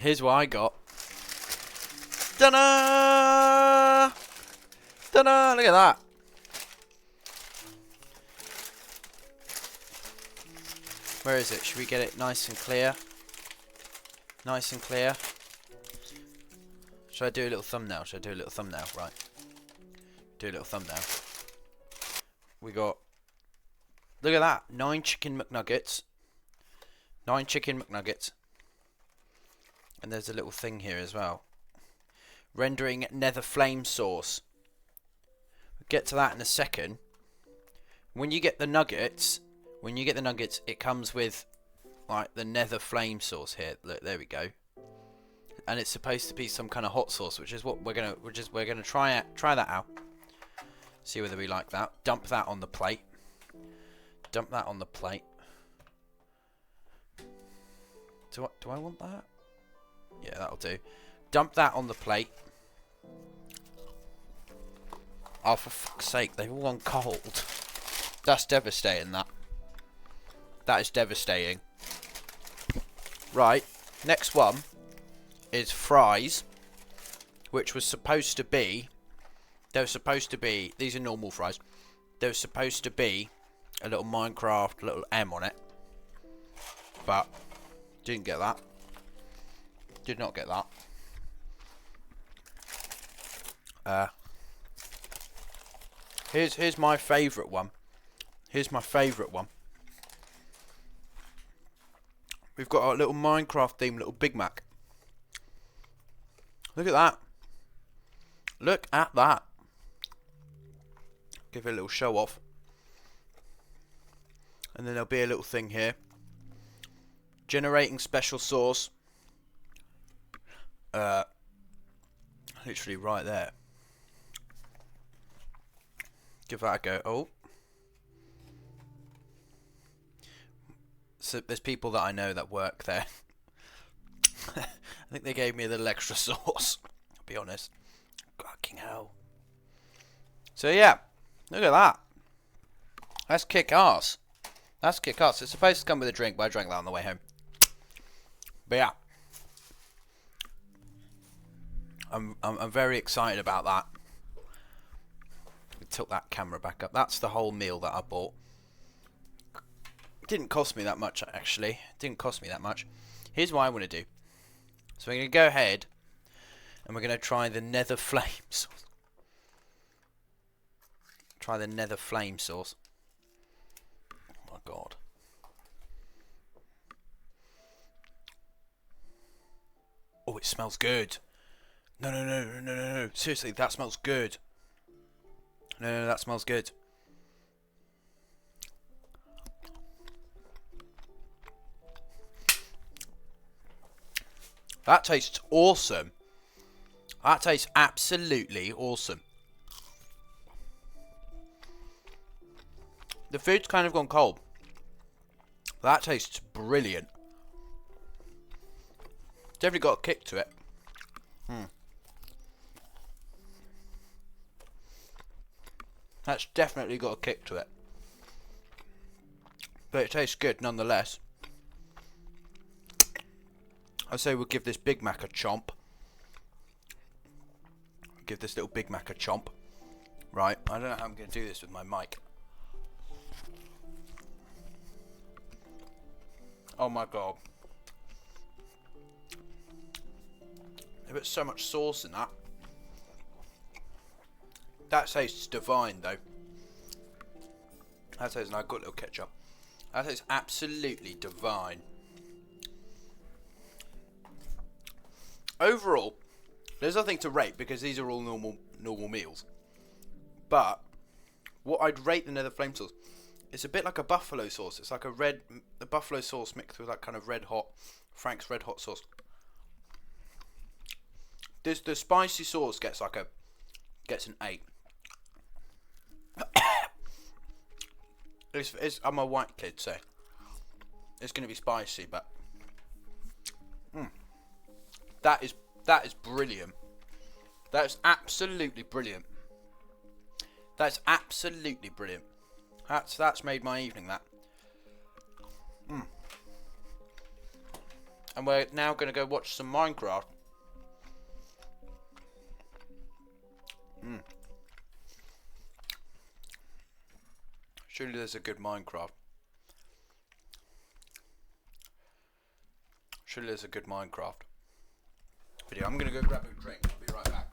Here's what I got. Ta-da! Ta-da! Look at that. Where is it? Should we get it nice and clear? Nice and clear. Should I do a little thumbnail? Should I do a little thumbnail? Right. Do a little thumbnail. We got... Look at that. 9 chicken McNuggets. 9 chicken McNuggets. And there's a little thing here as well. Rendering nether flame sauce. We'll get to that in a second. When you get the nuggets, it comes with like the nether flame sauce here. Look, there we go. And it's supposed to be some kind of hot sauce, which is what we're gonna try that out. See whether we like that. Dump that on the plate. Dump that on the plate. Do I want that? Yeah, that'll do. Dump that on the plate. Oh, for fuck's sake, they've all gone cold. That's devastating, that. That is devastating. Right, next one is fries, which was supposed to be... There was supposed to be... These are normal fries. There was supposed to be a little Minecraft little M on it. But, didn't get that. Did not get that. Here's my favourite one. Here's my favourite one. We've got our little Minecraft themed little Big Mac. Look at that. Look at that. Give it a little show off. And then there'll be a little thing here. Generating special sauce. Literally right there. Give that a go. Oh. So there's people that I know that work there. I think they gave me a little extra sauce. I'll be honest. Fucking hell. So yeah. Look at that. That's kick ass. That's kick ass. It's supposed to come with a drink, but I drank that on the way home. But yeah. I'm very excited about that. We took that camera back up. That's the whole meal that I bought. It didn't cost me that much, actually. It didn't cost me that much. Here's what I want to do. So we're going to go ahead and we're going to try the nether flame sauce. Try the nether flame sauce. Oh my god. Oh, it smells good. No. Seriously, that smells good. No, that smells good. That tastes awesome. That tastes absolutely awesome. The food's kind of gone cold. That tastes brilliant. Definitely got a kick to it. That's definitely got a kick to it. But it tastes good nonetheless. I say we'll give this Big Mac a chomp. Give this little Big Mac a chomp. Right, I don't know how I'm going to do this with my mic. Oh my god. They put so much sauce in that. That tastes divine though. That tastes, and I've got a little ketchup. That tastes absolutely divine. Overall, there's nothing to rate because these are all normal meals. But what I'd rate the nether flame sauce, it's a bit like a buffalo sauce. It's like a buffalo sauce mixed with that kind of red hot, Frank's red hot sauce. The spicy sauce gets an 8. I'm a white kid, so it's going to be spicy, but that is brilliant. That is absolutely brilliant. That's absolutely brilliant. That's made my evening. That. And we're now going to go watch some Minecraft. Surely there's a good Minecraft. Surely there's a good Minecraft video. I'm going to go grab a drink. I'll be right back.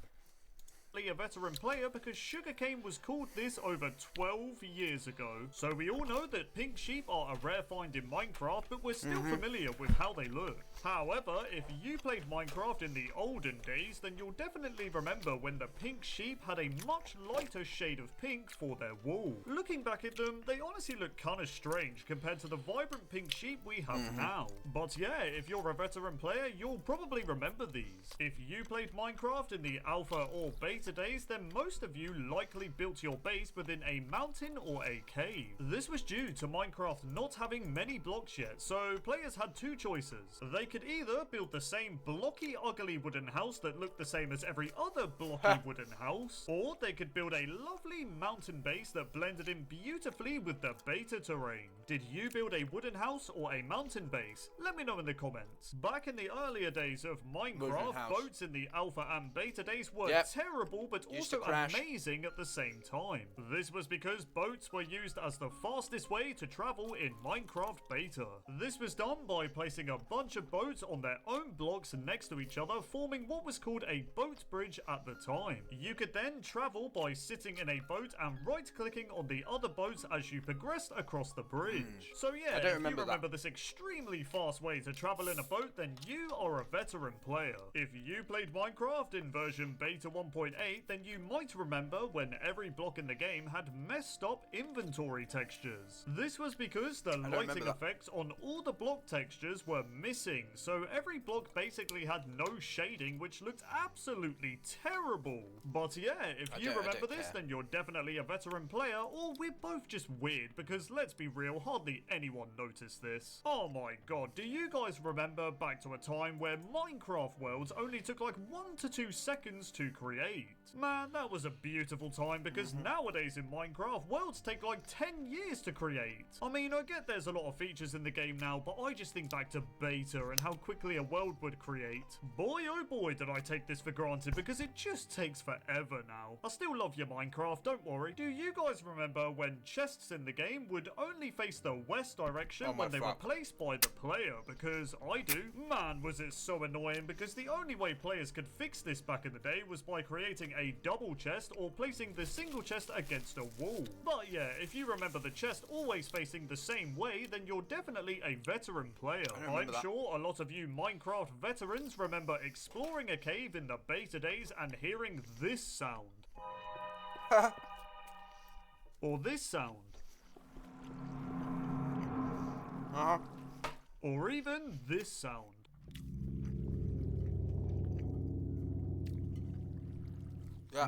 A veteran player because sugarcane was called this over 12 years ago. So we all know that pink sheep are a rare find in Minecraft, but we're still familiar with how they look. However, if you played Minecraft in the olden days, then you'll definitely remember when the pink sheep had a much lighter shade of pink for their wool. Looking back at them, they honestly look kinda strange compared to the vibrant pink sheep we have now. But yeah, if you're a veteran player, you'll probably remember these. If you played Minecraft in the alpha or beta days, then most of you likely built your base within a mountain or a cave. This was due to Minecraft not having many blocks yet, so players had two choices. They could either build the same blocky, ugly wooden house that looked the same as every other blocky wooden house, or they could build a lovely mountain base that blended in beautifully with the beta terrain. Did you build a wooden house or a mountain base? Let me know in the comments. Back in the earlier days of Minecraft, boats in the alpha and beta days were terrible but also amazing at the same time. This was because boats were used as the fastest way to travel in Minecraft beta. This was done by placing a bunch of boats on their own blocks next to each other, forming what was called a boat bridge at the time. You could then travel by sitting in a boat and right-clicking on the other boats as you progressed across the bridge. So yeah, if you remember this extremely fast way to travel in a boat, then you are a veteran player. If you played Minecraft in version beta 1.8, then you might remember when every block in the game had messed up inventory textures. This was because the lighting effects on all the block textures were missing, so every block basically had no shading, which looked absolutely terrible. But yeah, if you remember this, then you're definitely a veteran player, or we're both just weird, because let's be real, hardly anyone noticed this. Oh my god, do you guys remember back to a time where Minecraft worlds only took like 1 to 2 seconds to create? Man, that was a beautiful time, because nowadays in Minecraft, worlds take like 10 years to create. I mean, I get there's a lot of features in the game now, but I just think back to beta and how quickly a world would create. Boy oh boy did I take this for granted, because it just takes forever now. I still love your Minecraft, don't worry. Do you guys remember when chests in the game would only face the west direction when they were placed by the player? Because I do. Man, was it so annoying, because the only way players could fix this back in the day was by creating a double chest or placing the single chest against a wall. But yeah, if you remember the chest always facing the same way, then you're definitely a veteran player. I'm sure a lot of you Minecraft veterans remember exploring a cave in the beta days and hearing this sound. Or this sound. Or even this sound.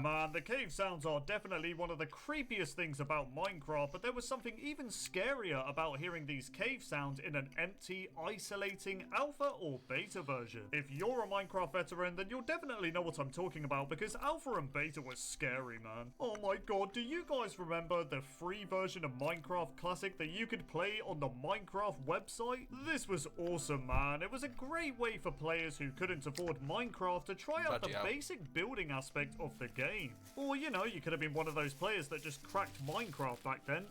Man, the cave sounds are definitely one of the creepiest things about Minecraft, but there was something even scarier about hearing these cave sounds in an empty, isolating alpha or beta version. If you're a Minecraft veteran, then you'll definitely know what I'm talking about, because alpha and beta was scary, man. Oh my god, do you guys remember the free version of Minecraft Classic that you could play on the Minecraft website? This was awesome, man. It was a great way for players who couldn't afford Minecraft to try out the basic building aspect of the game. Or, you know, you could have been one of those players that just cracked Minecraft back then.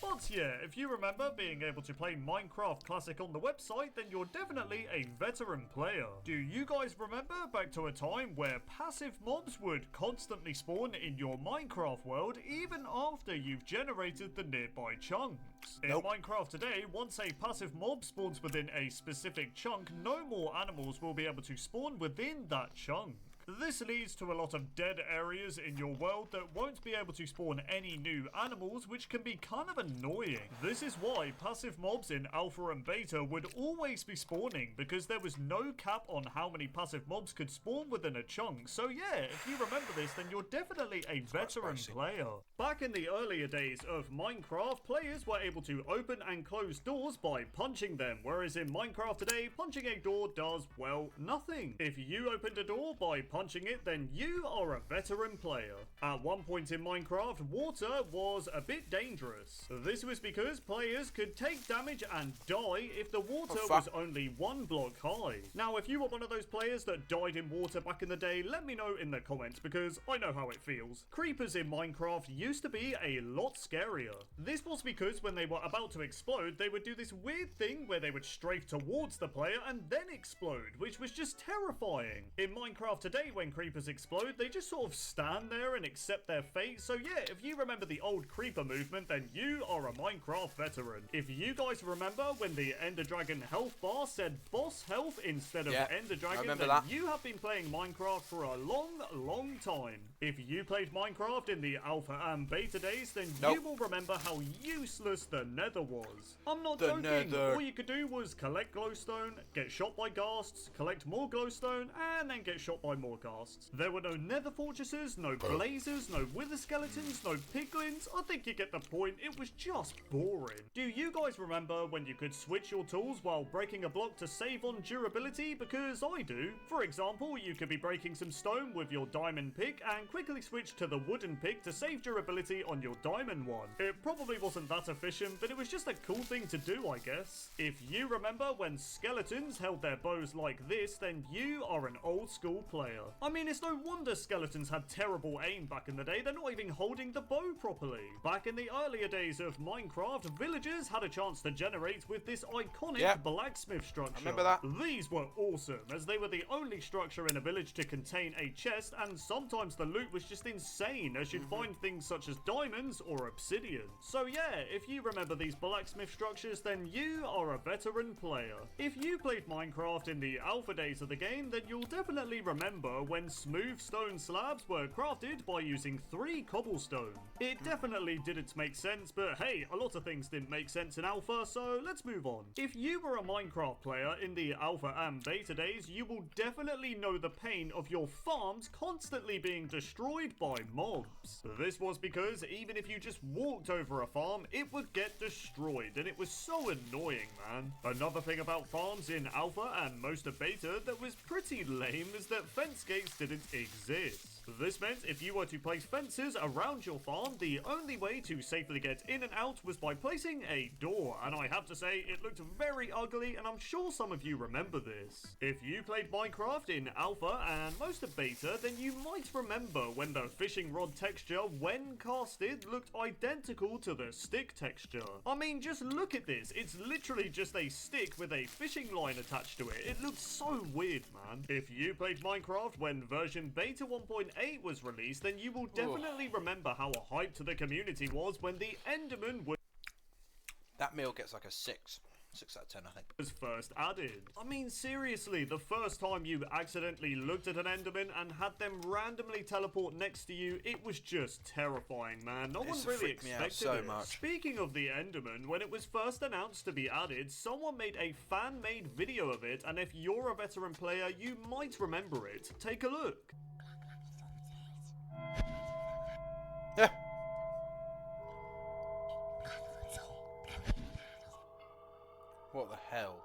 But yeah, if you remember being able to play Minecraft Classic on the website, then you're definitely a veteran player. Do you guys remember back to a time where passive mobs would constantly spawn in your Minecraft world even after you've generated the nearby chunks? In Minecraft today, once a passive mob spawns within a specific chunk, no more animals will be able to spawn within that chunk. This leads to a lot of dead areas in your world that won't be able to spawn any new animals, which can be kind of annoying. This is why passive mobs in alpha and beta would always be spawning, because there was no cap on how many passive mobs could spawn within a chunk. So yeah, if you remember this, then you're definitely a veteran player. Back in the earlier days of Minecraft, players were able to open and close doors by punching them, whereas in Minecraft today, punching a door does, well, nothing. If you opened a door by punching it, then you are a veteran player. At one point in Minecraft, water was a bit dangerous. This was because players could take damage and die if the water was only 1 block high. Now, if you were one of those players that died in water back in the day, let me know in the comments because I know how it feels. Creepers in Minecraft used to be a lot scarier. This was because when they were about to explode, they would do this weird thing where they would strafe towards the player and then explode, which was just terrifying. In Minecraft today, when creepers explode, they just sort of stand there and accept their fate. So yeah, if you remember the old creeper movement, then you are a Minecraft veteran. If you guys remember when the Ender Dragon health bar said boss health instead of Ender Dragon, then you have been playing Minecraft for a long time. If you played Minecraft in the alpha and beta days, then you will remember how useless the nether was. I'm not joking. All you could do was collect glowstone, get shot by ghasts, collect more glowstone, and then get shot by more ghasts. There were no nether fortresses, no blazers, no wither skeletons, no piglins. I think you get the point. It was just boring. Do you guys remember when you could switch your tools while breaking a block to save on durability? Because I do. For example, you could be breaking some stone with your diamond pick and quickly switch to the wooden pick to save durability on your diamond one. It probably wasn't that efficient, but it was just a cool thing to do, I guess. If you remember when skeletons held their bows like this, then you are an old school player. I mean, it's no wonder skeletons had terrible aim back in the day. They're not even holding the bow properly. Back in the earlier days of Minecraft, villagers had a chance to generate with this iconic blacksmith structure. I remember that. These were awesome, as they were the only structure in a village to contain a chest, and sometimes the loot was just insane, as you'd find things such as diamonds or obsidian. So yeah, if you remember these blacksmith structures, then you are a veteran player. If you played Minecraft in the alpha days of the game, then you'll definitely remember when smooth stone slabs were crafted by using 3 cobblestone. It definitely didn't make sense, but hey, a lot of things didn't make sense in alpha, so let's move on. If you were a Minecraft player in the alpha and beta days, you will definitely know the pain of your farms constantly being destroyed by mobs. This was because even if you just walked over a farm, it would get destroyed, and it was so annoying, man. Another thing about farms in alpha and most of beta that was pretty lame is that fence gates didn't exist. This meant if you were to place fences around your farm, the only way to safely get in and out was by placing a door, and I have to say it looked very ugly, and I'm sure some of you remember this. If you played Minecraft in alpha and most of beta, then you might remember when the fishing rod texture, when casted, looked identical to the stick texture. I mean, just look at this. It's literally just a stick with a fishing line attached to it. It looks so weird, man. If you played Minecraft when version beta 1.8 was released, then you will definitely remember how hyped the community was when the Enderman was... That meal gets like a 6. 6 out of 10, I think. Was first added. I mean, seriously, the first time you accidentally looked at an Enderman and had them randomly teleport next to you, it was just terrifying, man. No one really expected it. Speaking of the Enderman, when it was first announced to be added, someone made a fan-made video of it, and if you're a veteran player, you might remember it. Take a look. Yeah. What the hell?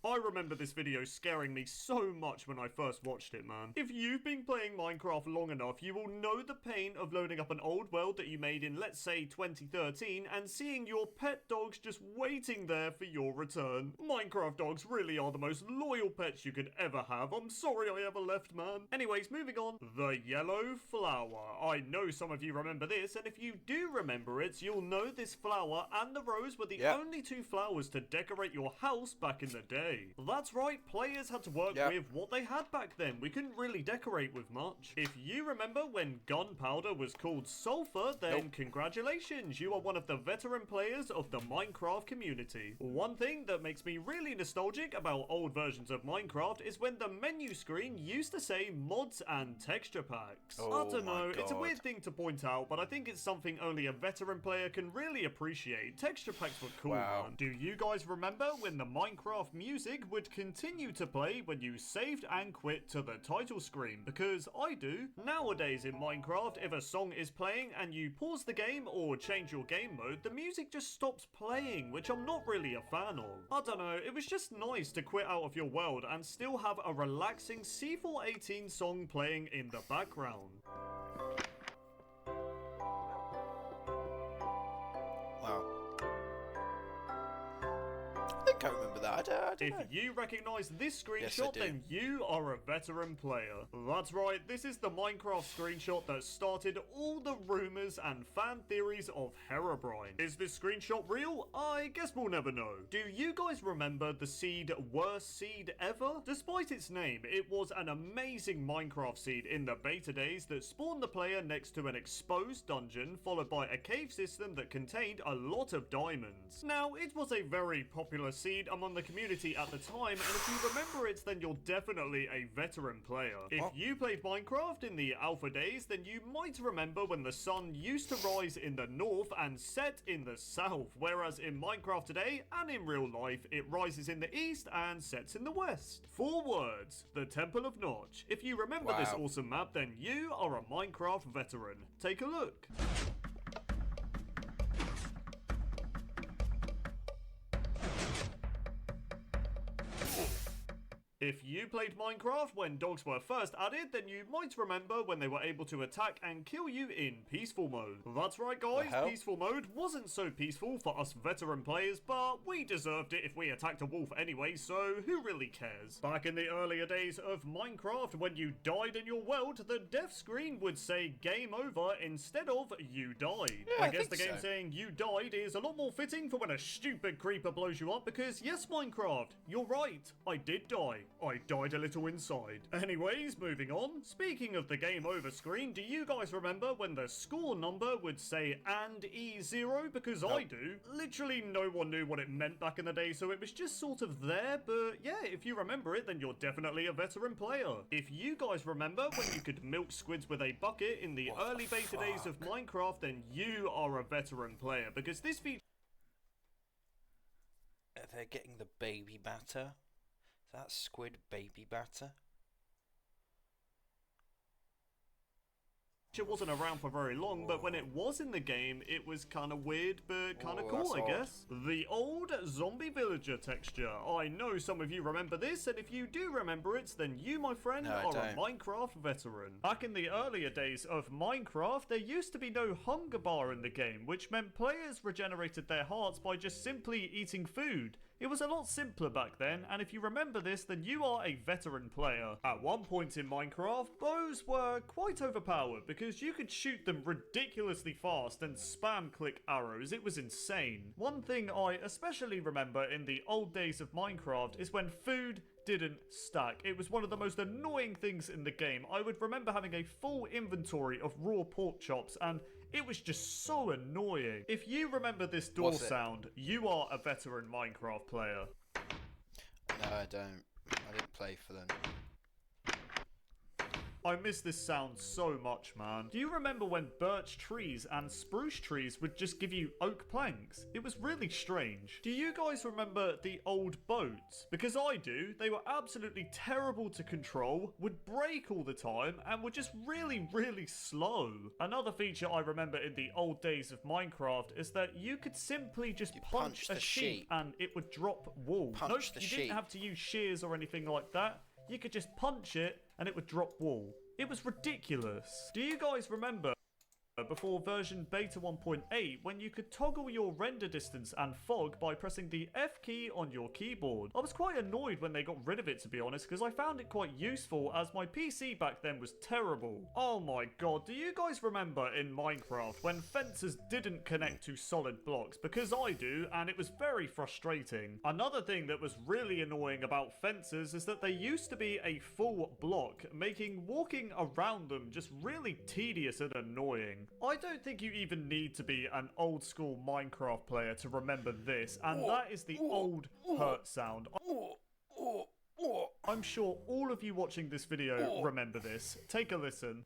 I remember this video scaring me so much when I first watched it, man. If you've been playing Minecraft long enough, you will know the pain of loading up an old world that you made in, let's say, 2013 and seeing your pet dogs just waiting there for your return. Minecraft dogs really are the most loyal pets you could ever have. I'm sorry I ever left, man. Anyways, moving on. The yellow flower. I know some of you remember this, and if you do remember it, you'll know this flower and the rose were the only 2 flowers to decorate your house back in the day. That's right, players had to work with what they had back then. We couldn't really decorate with much. If you remember when gunpowder was called sulfur, then congratulations, you are one of the veteran players of the Minecraft community. One thing that makes me really nostalgic about old versions of Minecraft is when the menu screen used to say mods and texture packs. I don't know, it's a weird thing to point out, but I think it's something only a veteran player can really appreciate. Texture packs were cool, man. Do you guys remember when the Minecraft music music would continue to play when you saved and quit to the title screen, because I do. Nowadays in Minecraft, if a song is playing and you pause the game or change your game mode, the music just stops playing, which I'm not really a fan of. I don't know, it was just nice to quit out of your world and still have a relaxing C418 song playing in the background. Wow. I think I remember that. I don't know. If you recognise this Yes, I screenshot, do. then you are a veteran player. That's right, this is the Minecraft screenshot that started all the rumours and fan theories of Herobrine. Is this screenshot real? I guess we'll never know. Do you guys remember the seed worst seed ever? Despite its name, it was an amazing Minecraft seed in the beta days that spawned the player next to an exposed dungeon, followed by a cave system that contained a lot of diamonds. Now, it was a very popular seed among the community at the time, and if you remember it, then you're definitely a veteran player. If you played Minecraft in the alpha days, then you might remember when the sun used to rise in the north and set in the south, whereas in Minecraft today, and in real life, it rises in the east and sets in the west. 4 words, the Temple of Notch. If you remember this Wow. awesome map, then you are a Minecraft veteran. Take a look. If you played Minecraft when dogs were first added, then you might remember when they were able to attack and kill you in peaceful mode. That's right guys, hell? peaceful mode wasn't so peaceful for us veteran players, but we deserved it if we attacked a wolf anyway, so who really cares? Back in the earlier days of Minecraft, when you died in your world, the death screen would say game over instead of you died. Yeah, I guess think the game so. saying you died is a lot more fitting for when a stupid creeper blows you up, because yes Minecraft, you're right, I did die. I died a little inside. Anyways, moving on. Speaking of the game over screen, do you guys remember when the score number would say and E0? Because I do. Literally no one knew what it meant back in the day, so it was just sort of there, but yeah, if you remember it, then you're definitely a veteran player. If you guys remember when you could milk squids with a bucket in the early beta days of Minecraft, then you are a veteran player, because this feature They're getting the baby batter. Is that squid baby batter? wasn't around for very long, but when it was in the game, it was kind of weird, but kind of Oh, cool, that's I guess. The old zombie villager texture. I know some of you remember this, and if you do remember it, then you, my friend, No, I are a don't. Minecraft veteran. Back in the earlier days of Minecraft, there used to be no hunger bar in the game, which meant players regenerated their hearts by just simply eating food. It was a lot simpler back then, and if you remember this, then you are a veteran player. At one point in Minecraft, bows were quite overpowered because you could shoot them ridiculously fast and spam click arrows. It was insane. One thing I especially remember in the old days of Minecraft is when food didn't stack. It was one of the most annoying things in the game. I would remember having a full inventory of raw pork chops, and it was just so annoying. If you remember this door What's it? sound, you are a veteran Minecraft player. No, I don't. I didn't play for them. I miss this sound so much, man. Do you remember when birch trees and spruce trees would just give you oak planks? It was really strange. Do you guys remember the old boats? Because I do. They were absolutely terrible to control, would break all the time, and were just really, really slow. Another feature I remember in the old days of Minecraft is that you could simply just punch punch a the sheep sheep. and it would drop wool. Punch Nope, the you sheep. didn't have to use shears or anything like that. You could just punch it and it would drop wool. It was ridiculous. Do you guys remember before version beta 1.8 when you could toggle your render distance and fog by pressing the F key on your keyboard? I was quite annoyed when they got rid of it, to be honest, because I found it quite useful as my PC back then was terrible. Oh my god, do you guys remember in Minecraft when fences didn't connect to solid blocks? Because I do, and it was very frustrating. Another thing that was really annoying about fences is that they used to be a full block, making walking around them just really tedious and annoying. I don't think you even need to be an old school Minecraft player to remember this, and that is the old hurt sound. I'm sure all of you watching this video remember this. Take a listen.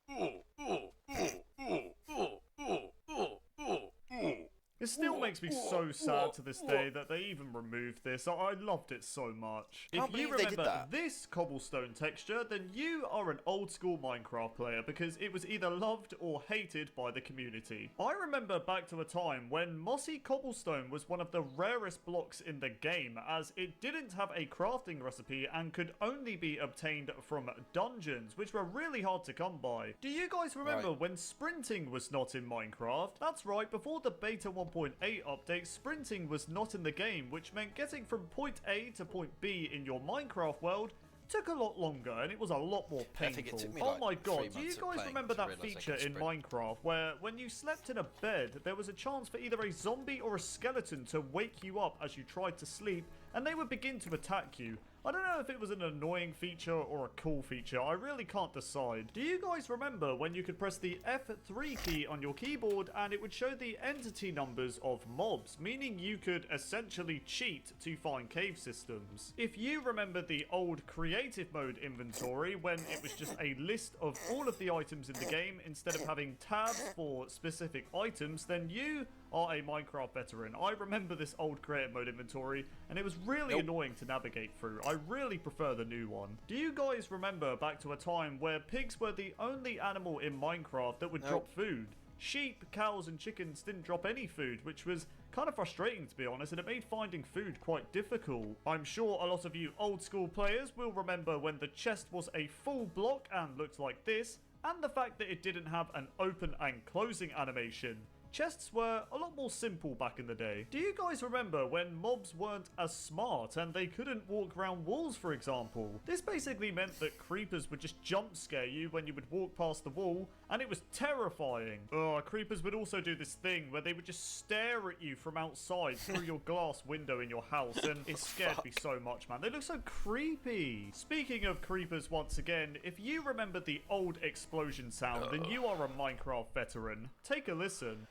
It still makes me so sad to this day that they even removed this. I loved it so much. Can't If you believe they did remember that. this cobblestone texture, then you are an old school Minecraft player because it was either loved or hated by the community. I remember back to a time when mossy cobblestone was one of the rarest blocks in the game, as it didn't have a crafting recipe and could only be obtained from dungeons, which were really hard to come by. Do you guys remember when sprinting was not in Minecraft? That's right, before the beta 1.8 update, sprinting was not in the game, which meant getting from point A to point B in your Minecraft world took a lot longer and it was a lot more painful. I think it took me, oh like, my 3 god, do you months of guys playing remember to that realise I feature could in sprint. Minecraft where when you slept in a bed, there was a chance for either a zombie or a skeleton to wake you up as you tried to sleep and they would begin to attack you? I don't know if it was an annoying feature or a cool feature, I really can't decide. Do you guys remember when you could press the F3 key on your keyboard and it would show the entity numbers of mobs, meaning you could essentially cheat to find cave systems? If you remember the old creative mode inventory when it was just a list of all of the items in the game instead of having tabs for specific items, then you are a Minecraft veteran. I remember this old creative mode inventory and it was really annoying to navigate through. I really prefer the new one. Do you guys remember back to a time where pigs were the only animal in Minecraft that would drop food? Sheep, cows and chickens didn't drop any food, which was kind of frustrating to be honest, and it made finding food quite difficult. I'm sure a lot of you old school players will remember when the chest was a full block and looked like this, and the fact that it didn't have an open and closing animation. Chests were a lot more simple back in the day. Do you guys remember when mobs weren't as smart and they couldn't walk around walls, for example? This basically meant that creepers would just jump scare you when you would walk past the wall, and it was terrifying. Creepers would also do this thing where they would just stare at you from outside through your glass window in your house, and it scared me so much, man. They look so creepy. Speaking of creepers once again, if you remember the old explosion sound, then you are a Minecraft veteran. Take a listen.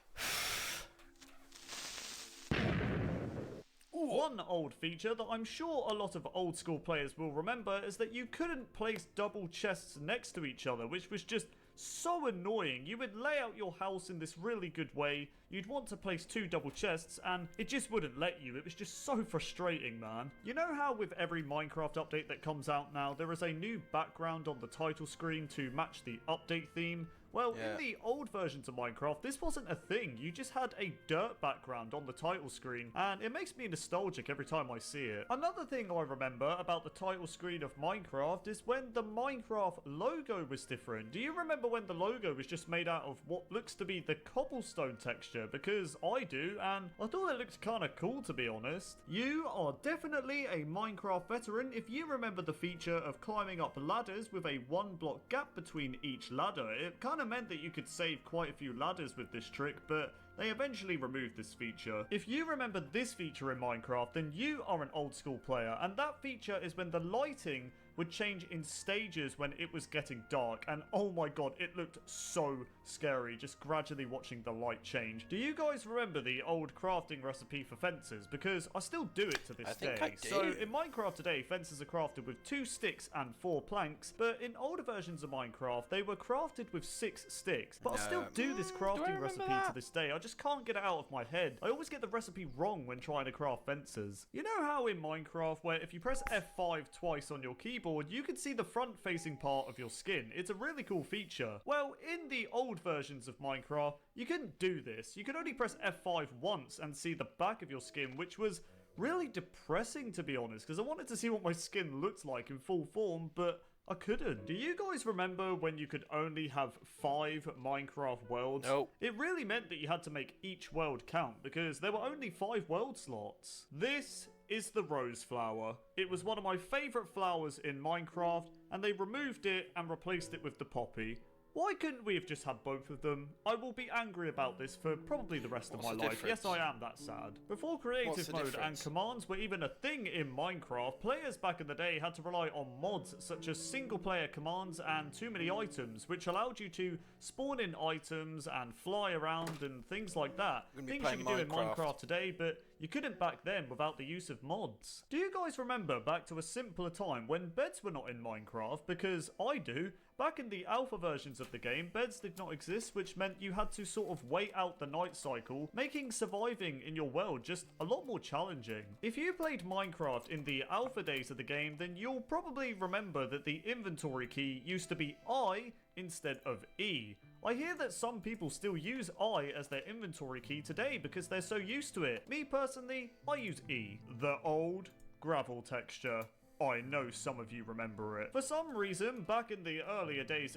One old feature that I'm sure a lot of old school players will remember is that you couldn't place double chests next to each other, which was just so annoying. You would lay out your house in this really good way, you'd want to place 2 double chests, and it just wouldn't let you. It was just so frustrating, man. You know how with every Minecraft update that comes out now, there is a new background on the title screen to match the update theme? Well, in the old versions of Minecraft, this wasn't a thing. You just had a dirt background on the title screen, and it makes me nostalgic every time I see it. Another thing I remember about the title screen of Minecraft is when the Minecraft logo was different. Do you remember when the logo was just made out of what looks to be the cobblestone texture? Because I do, and I thought it looked kind of cool, to be honest. You are definitely a Minecraft veteran if you remember the feature of climbing up ladders with a 1-block gap between each ladder. It kind of meant that you could save quite a few ladders with this trick, but they eventually removed this feature. If you remember this feature in Minecraft, then you are an old school player, and that feature is when the lighting would change in stages when it was getting dark, and oh my god, it looked so scary just gradually watching the light change. Do you guys remember the old crafting recipe for fences? Because I still do it to this day. I do. So in Minecraft today, fences are crafted with 2 sticks and 4 planks, but in older versions of Minecraft, they were crafted with 6 sticks. But I still do this crafting recipe to this day. I just can't get it out of my head. I always get the recipe wrong when trying to craft fences. You know how in Minecraft, where if you press F5 twice on your keyboard, you can see the front-facing part of your skin. It's a really cool feature. Well, in the old versions of Minecraft, you couldn't do this. You could only press F5 once and see the back of your skin, which was really depressing, to be honest, because I wanted to see what my skin looked like in full form, but I couldn't. Do you guys remember when you could only have 5 Minecraft worlds? Nope. It really meant that you had to make each world count because there were only 5 world slots. This is the rose flower. It was one of my favourite flowers in Minecraft, and they removed it and replaced it with the poppy. Why couldn't we have just had both of them? I will be angry about this for probably the rest of my life. Yes, I am that sad. Before creative mode and commands were even a thing in Minecraft, players back in the day had to rely on mods such as single player commands and too many items, which allowed you to spawn in items and fly around and things like that. Things you can do in Minecraft today, but you couldn't back then without the use of mods. Do you guys remember back to a simpler time when beds were not in Minecraft? Because I do, Back in the alpha versions of the game, beds did not exist, which meant you had to sort of wait out the night cycle, making surviving in your world just a lot more challenging. If you played Minecraft in the alpha days of the game, then you'll probably remember that the inventory key used to be I instead of E. I hear that some people still use I as their inventory key today because they're so used to it. Me personally, I use E. The old gravel texture. I know some of you remember it. For some reason, back in the earlier days